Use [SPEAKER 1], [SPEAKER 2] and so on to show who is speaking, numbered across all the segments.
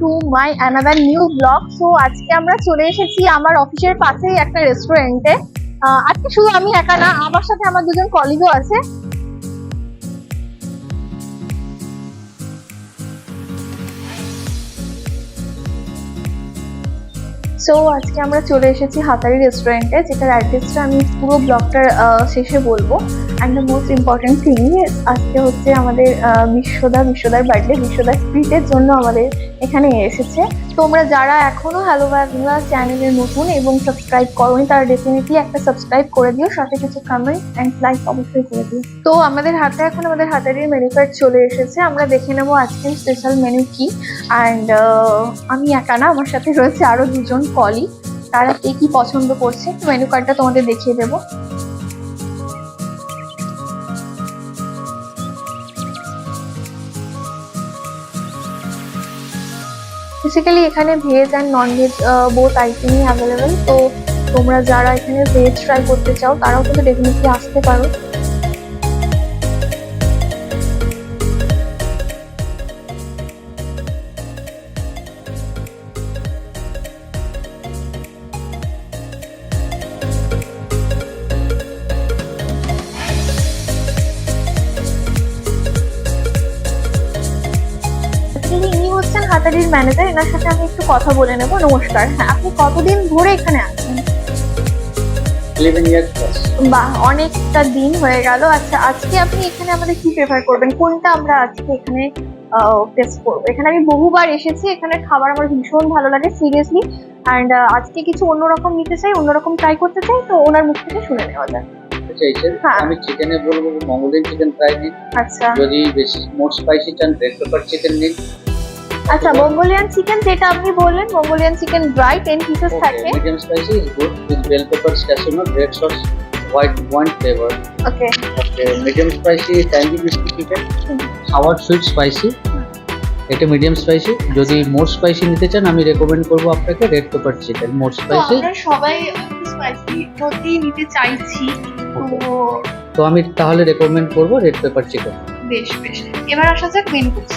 [SPEAKER 1] To my another new blog. So আজকে আমরা চলে এসেছি আমার অফিসের পাশেই একটা রেস্টুরেন্টে। আজকে শুধু আমি একা না, আমার সাথে আমার দুজন কলিগও আছে। সো আজকে আমরা চলে এসেছি হাতারি রেস্টুরেন্টে, যেটার অ্যাড্রেসটা আমি পুরো ব্লগটার শেষে বলবো। And the most important thing, আজকে হচ্ছে আমাদের বিশ্বদার বার্থডে। বিশ্বদার স্পিটের জন্য আমাদের এখানে এসেছে। তোমরা যারা এখনো হ্যালো বাংলা চ্যানেলে নতুন এবং সাবস্ক্রাইব করোনি, তারা ডেফিনেটলি একটা সাবস্ক্রাইব করে দিও, সাথে কিছু কমেন্ট অ্যান্ড লাইক অবশ্যই করে দিও। তো আমাদের হাতে এখন আমাদের হাতারির মেনু কার্ড চলে এসেছে। আমরা দেখে নেবো আজকের স্পেশাল মেনু কি। অ্যান্ড আমি একা না, আমার সাথে রয়েছে আরো দুজন কলি। তারা কে কি পছন্দ করছে মেনু কার্ডটা তোমাদের দেখিয়ে দেবো। বেসিক্যালি এখানে veg and non veg both আইটেমই অ্যাভেলেবেল। তো তোমরা যারা এখানে ভেজ ট্রাই করতে চাও তারাও কিন্তু ডেফিনেটলি আসতে পারো। ইনি হচ্ছেন হাতারির ম্যানেজার, এনার সাথে আমি একটু কথা বলে নেবো। নমস্কার, হ্যাঁ, আপনি কতদিন ধরে এখানে আছেন?
[SPEAKER 2] 11 years plus।
[SPEAKER 1] বাহ, অনেকটা দিন হয়ে গেল। আচ্ছা, আজকে আপনি এখানে আমাদের কি প্রেফার করবেন, কোনটা আমরা আজকে এখানে টেস্ট করবো? এখানে আমি বহুবার এসেছি, এখানে খাবার আমার ভীষণ ভালো লাগে সিরিয়াসলি। অ্যান্ড আজকে কিছু অন্যরকম নিতে চাই, অন্যরকম ট্রাই করতে চাই। তো ওনার মুখ থেকে শুনে নেওয়া যাক।
[SPEAKER 2] আমি চিকেনে বলবো মঙ্গোলিয়ান চিকেন ফ্রাই নিন।
[SPEAKER 1] আচ্ছা,
[SPEAKER 2] যদি বেশি মোর স্পাইসি চান রেড পেপার চিকেন নিন।
[SPEAKER 1] আচ্ছা, মঙ্গোলিয়ান চিকেন যেটা আপনি বললেন, মঙ্গোলিয়ান চিকেন ড্রাই 10 পিসেস থাকে।
[SPEAKER 2] Medium spicy is good with bell peppers, cashew nut, red sauce, white wine flavour.
[SPEAKER 1] Okay,
[SPEAKER 2] medium spicy tangy biscuit chicken, sour sweet spicy, এটা medium spicy. যদি more spicy নিতে চান আমি recommend করবো আপনাকে red pepper chicken more spicy.
[SPEAKER 1] আমরা সবাই spicy মধ্যেই নিতে চাইছি,
[SPEAKER 2] তো আমি তাহলে রেকমেন্ড করবো রেড পেপার চিকেন।
[SPEAKER 1] বেশ বেশ, এবার আসা যাক মেন কোর্স।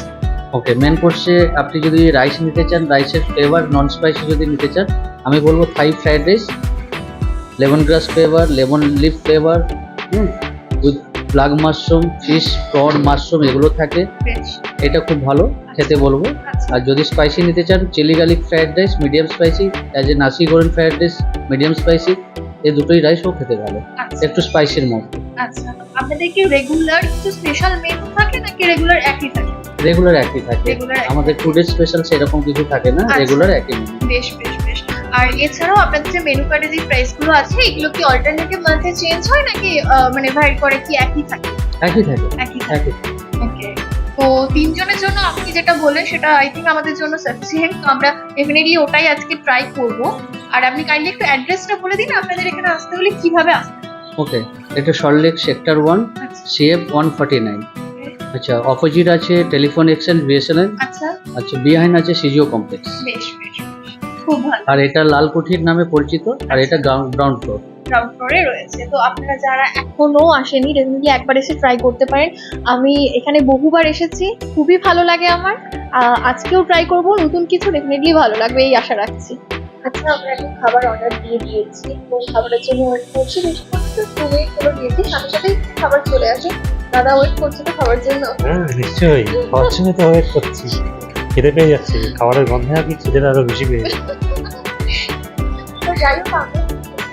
[SPEAKER 2] ওকে, মেন কোর্সে আপনি যদি রাইস নিতে চান, রাইসের ফ্লেভার নন স্পাইসি যদি নিতে চান আমি বলবো থাই fried rice, lemon glass flavour, lemon leaf flavour, with plug mushroom, fish, prawn, mushroom এগুলো থাকে। এটা খুব ভালো খেতে বলবো। আর যদি স্পাইসি নিতে চান, chilli garlic fried rice medium spicy, as a nasi goreng fried rice medium spicy, এই দুটোই রাইসও খেতে ভালো, একটু স্পাইসির মধ্যে।
[SPEAKER 1] আচ্ছা, আপনাদের কি রেগুলার কিছু স্পেশাল মেনু থাকে নাকি রেগুলার একই থাকে?
[SPEAKER 2] রেগুলার একই থাকে, আমাদের টুডে স্পেশাল সেরকম কিছু থাকে না, রেগুলার একই মেনু।
[SPEAKER 1] বেশ বেশ বেশ। আর এছাড়াও আপনাদের যে মেনু কার্ডে যে প্রাইস গুলো আছে, এগুলো কি অল্টারনেটিভ মান্থে চেঞ্জ হয় নাকি মানে ভ্যারি করে, কি একই থাকে?
[SPEAKER 2] একই থাকে,
[SPEAKER 1] একই থাকে। ওকে, তো তিনজনের জন্য আপনি যেটা বললেন সেটা আই থিঙ্ক আমাদের জন্য সাফিসিয়েন্ট। তো আমরা ডেফিনেটলি ওটাই আজকে ট্রাই করব। আর আপনি কাইন্ডলি একটু অ্যাড্রেসটা বলে দিন, আপনাদের এখানে আসতে হলে কিভাবে আসতে?
[SPEAKER 2] ওকে, এটা সল্টলেক সেক্টর 1 CF 149। আচ্ছা, অপোজিট আছে টেলিফোন এক্সচেঞ্জ বিএসএনএল।
[SPEAKER 1] আচ্ছা
[SPEAKER 2] আচ্ছা, বিহাইন্ড আছে সিজিও কমপ্লেক্স।
[SPEAKER 1] বেশ বেশ, খুব ভালো।
[SPEAKER 2] আর এটা লালকুঠির নামে পরিচিত, আর এটা গ্রাউন্ড ফ্লোর।
[SPEAKER 1] গ্রাউন্ড ফ্লোরে রয়েছে। তো আপনারা যারা এখনো আসেনি, ডেফিনেটলি একবার এসে ট্রাই করতে পারেন। আমি এখানে বহুবার এসেছি, খুবই ভালো লাগে আমার। আজকেও ট্রাই করব, নতুন কিছু ডেফিনেটলি ভালো লাগবে এই আশা রাখছি। আচ্ছা, আমরা এখন খাবার অর্ডার দিয়ে দিয়েছি এবং খাবারের জন্য ওয়েট করছি। বেশিক্ষণ তুমি কোনো দিয়েছি, সাথে সাথেই খাবার চলে আসে। দাদা ওয়েট করছে তো খাবার জন্য?
[SPEAKER 3] হ্যাঁ নিশ্চয়ই, খাওয়ার জন্য তো ওয়েট করছি, খেতে পেয়ে যাচ্ছি, খাবারের গন্ধে আর কি খিদে আরো বেশি পেয়ে যাচ্ছে।
[SPEAKER 1] তো যাই হোক, আমি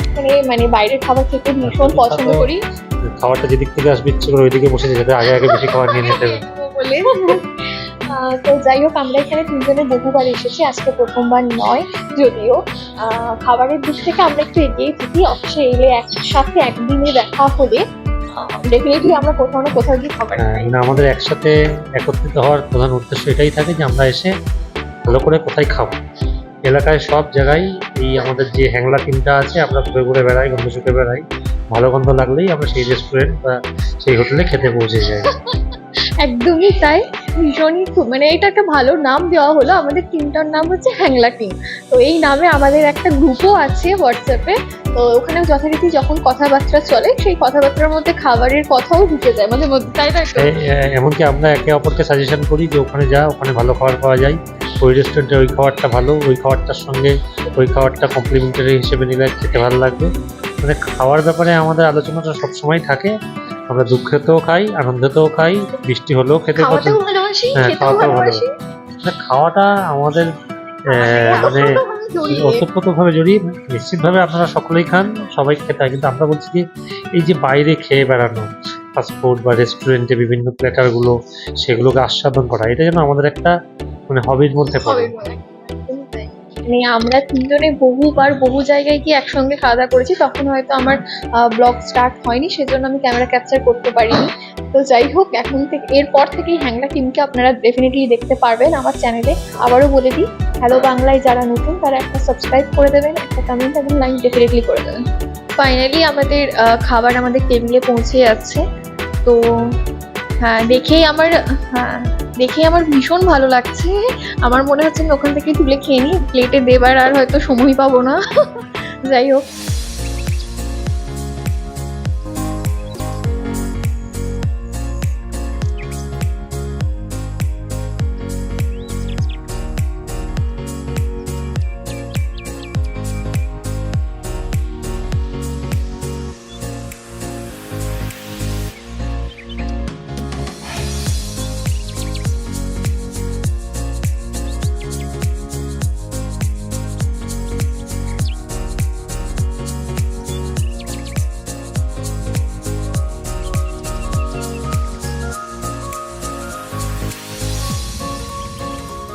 [SPEAKER 1] এখানে মানে বাইরের খাবার খেতে ভীষণ পছন্দ করি।
[SPEAKER 3] খাবারটা যেদিক থেকে আসবে ইচ্ছে করে ওইদিকে বসে যেতে, আগে আগে বেশি খাবার নিয়ে নিতে হবে
[SPEAKER 1] বলে। তো যাই হোক, আমরা এখানে তিনজনে বহুবার এসেছি, আজকে প্রথমবার নয়। যদিও খাবারের দিক থেকে আমরা একটু এগিয়ে থাকি, অফিসে এলে একসাথে একদিনে দেখা হলে ডেফিনেটলি আমরা কোথাও না কোথাও গিয়ে খাবার খাই।
[SPEAKER 3] মানে আমাদের একসাথে একত্রিত হওয়ার প্রধান উদ্দেশ্য এটাই থাকে যে আমরা এসে ভালো করে কোথায় খাবো। এলাকায় সব জায়গায় এই আমাদের যে হ্যাংলা টিমটা আছে, আমরা ঘুরে ঘুরে বেড়াই, গন্ধ শুকে বেড়াই, ভালো গন্ধ লাগলেই আমরা সেই রেস্টুরেন্ট বা সেই হোটেলে খেতে পৌঁছে যাই।
[SPEAKER 1] একদমই তাই, ভীষণই মানে এটা একটা ভালো নাম দেওয়া হলো। আমাদের টিমটার নাম হচ্ছে হ্যাংলা টিম। তো এই নামে আমাদের একটা গ্রুপও আছে হোয়াটসঅ্যাপে। তো ওখানে যথারীতি যখন কথাবার্তা চলে, সেই কথাবার্তার মধ্যে খাবারের কথাও ঢুকে যায় মাঝে মধ্যে, তাই না?
[SPEAKER 3] এমনকি আমরা একে অপরকে সাজেশন করি যে ওখানে যা, ওখানে ভালো খাবার পাওয়া যায়, ওই রেস্টুরেন্টের ওই খাবারটা ভালো, ওই খাবারটার সঙ্গে ওই খাবারটা কমপ্লিমেন্টারি হিসেবে নিলে খেতে ভালো লাগবে। মানে খাওয়ার ব্যাপারে আমাদের আলোচনাটা সবসময় থাকে। আমরা দুঃখেতেও খাই, আনন্দেতেও খাই, বৃষ্টি হলেও খেতে
[SPEAKER 1] খাওয়াতেও
[SPEAKER 3] পছন্দ।
[SPEAKER 1] ভালোবাসি,
[SPEAKER 3] হ্যাঁ,
[SPEAKER 1] খেতেও
[SPEAKER 3] খাওয়াতেও
[SPEAKER 1] ভালোবাসি।
[SPEAKER 3] মানে খাওয়াটা আমাদের মানে
[SPEAKER 1] জড়িয়ে।
[SPEAKER 3] ওতপ্রোতভাবে জড়িয়ে। নিশ্চিতভাবে আপনারা সকলেই খান, সবাই খেতে হয়, কিন্তু আমরা বলছি যে এই যে বাইরে খেয়ে বেড়ানো, ফাস্টফুড বা রেস্টুরেন্টে বিভিন্ন প্ল্যাটারগুলো, সেগুলোকে আস্বাদন করা, এটা যেন আমাদের একটা মানে হবির মধ্যে পড়ে।
[SPEAKER 1] মানে আমরা তিনজনে বহুবার বহু জায়গায় গিয়ে একসঙ্গে খাওয়া দাওয়া করেছি, তখন হয়তো আমার ব্লগ স্টার্ট হয়নি, সেজন্য আমি ক্যামেরা ক্যাপচার করতে পারিনি। তো যাই হোক, এখন থেকে এরপর থেকেই হ্যাংলা টিমকে আপনারা ডেফিনেটলি দেখতে পারবেন আমার চ্যানেলে। আবারও বলে দিই, হ্যালো বাংলায় যারা নতুন তারা একটা সাবস্ক্রাইব করে দেবেন, একটা কমেন্ট এবং লাইক ডেফিনেটলি করে দেবেন। ফাইনালি আমাদের খাবার আমাদের টেবিলে পৌঁছে যাচ্ছে। তো হ্যাঁ, দেখেই আমার ভীষণ ভালো লাগছে। আমার মনে হচ্ছে আমি ওখান থেকে তুলে খেয়ে নিই, প্লেটে দেবার আর হয়তো সময় পাবো না। যাই হোক,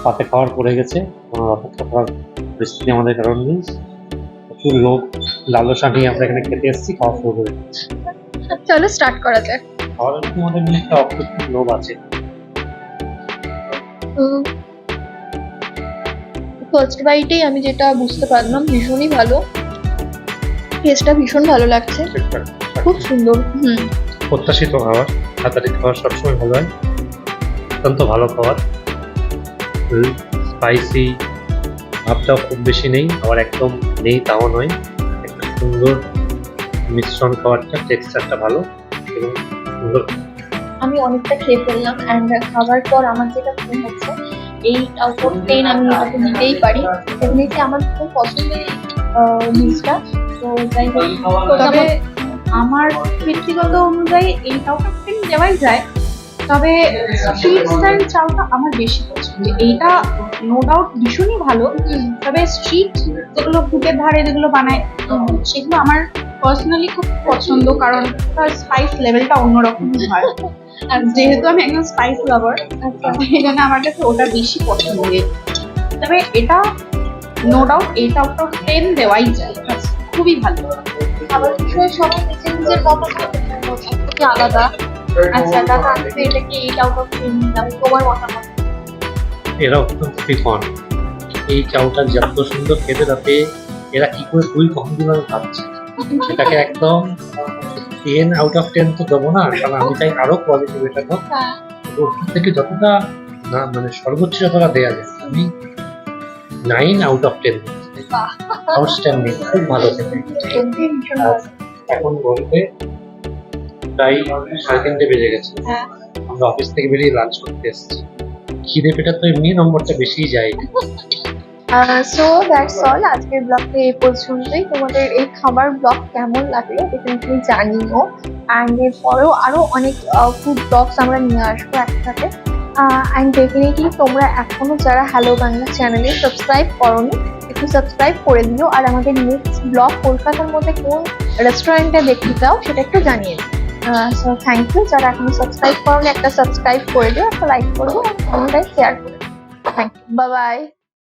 [SPEAKER 3] পাতে খাবার পড়ে গেছে, কোনো অপেক্ষা করার পরিস্থিতি আমাদের কারণ নেই। প্রচুর লোক লালসা নিয়ে আমরা এখানে খেতে এসেছি, খাওয়া শুরু করে দিচ্ছি।
[SPEAKER 1] চলো স্টার্ট করা যাক।
[SPEAKER 3] খাওয়ার প্রতি আমাদের মধ্যে একটা অপ্রতিম লোভ আছে।
[SPEAKER 1] ফার্স্ট বাইটেই আমি যেটা বুঝতে পারলাম, ভীষণই ভালো, টেস্টটা ভীষণ ভালো লাগছে, খুব সুন্দর।
[SPEAKER 3] প্রত্যাশিত খাবার, হাতারি খাবার সবসময় ভালো হয়, অত্যন্ত ভালো খাবার। স্পাইসি ভাবটাও খুব বেশি নেই, আবার একদম নেই তাও নয়, একটা সুন্দর মিশ্রণ। খাবারটা টেক্সচারটা ভালো এবং সুন্দর।
[SPEAKER 1] আমি অনেকটা খেয়ে ফেললাম, অ্যান্ড খাবার পর আমার যেটা মনে হচ্ছে, 8 আউট অফ 10 আমি এটাকে দিতেই পারি। এমনিতে আমার খুব পছন্দের জিনিসটা। তো যাই হোক,
[SPEAKER 4] তবে আমার ব্যক্তিগত অনুযায়ী 8 আউট অফ 10 দেওয়াই যায়। তবে স্ট্রিট স্টাইল চাউটা আমার বেশি পছন্দ। এইটা নো ডাউট ভীষণই ভালো, তবে স্ট্রিট যেগুলো ফুটের ধারে যেগুলো বানায় সেগুলো আমার পার্সোনালি খুব পছন্দ, কারণ তার স্পাইস লেভেলটা অন্যরকম হয়। আর যেহেতু আমি একদম স্পাইস লাভার, এই জন্য আমার কাছে ওটা বেশি পছন্দের। তবে এটা নো ডাউট 8 আউট অফ 10 দেওয়াই যায়, খুবই ভালো।
[SPEAKER 1] খাবার বিষয়ে সবাই নিজের নিজের মতামত খুবই আলাদা। আচ্ছা দাদা, আমি তো এটাকে 8 আউট অফ 10 দিলাম, তোমার মতামত?
[SPEAKER 3] এরা অত্যন্ত কৃপণ। এই চাউটা যত সুন্দর খেতে, তাতে এরা কি করে দুই কম দিবার ভাবছে, সেটাকে একদম 10 আউট অফ 10 তো দেবো না, কারণ আমি চাই আরো কোয়ালিটি বেটার হোক। ওখান থেকে যতটা না মানে সর্বোচ্চ যতটা দেওয়া যায়, আমি 9 আউট অফ 10 আউটস্ট্যান্ডিং, খুব ভালো খেতে। এখন বলতে প্রায় 3:30 বেজে গেছে,
[SPEAKER 1] হ্যাঁ।
[SPEAKER 3] আমরা অফিস থেকে বেরিয়ে লাঞ্চ করতে এসেছি। খিদে পেটা তো এমনি নম্বরটা বেশিই যায়।
[SPEAKER 1] সো দ্যাটস অল, আজকের ব্লগটা এই পর্যন্তই। তোমাদের এই খাবার ব্লগ কেমন লাগলো ডেফিনেটলি জানিও, অ্যান্ড এরপরেও আরো অনেক ফুড ব্লগস আমরা নিয়ে আসবো একসাথে। অ্যান্ড ডেফিনেটলি তোমরা এখনো যারা হ্যালো বাংলা চ্যানেলে সাবস্ক্রাইব করোনি, একটু সাবস্ক্রাইব করে দিও, আর আমাদের নেক্সট ব্লগ কলকাতার মধ্যে কোন রেস্টুরেন্টে দেখতে চাও সেটা একটু জানিয়ে দিও। সো থ্যাংক ইউ, যারা এখনো সাবস্ক্রাইব করোনি একটা সাবস্ক্রাইব করে দিও, একটা লাইক করবো, কমেন্টে শেয়ার করে দিও। Thank you, bye by.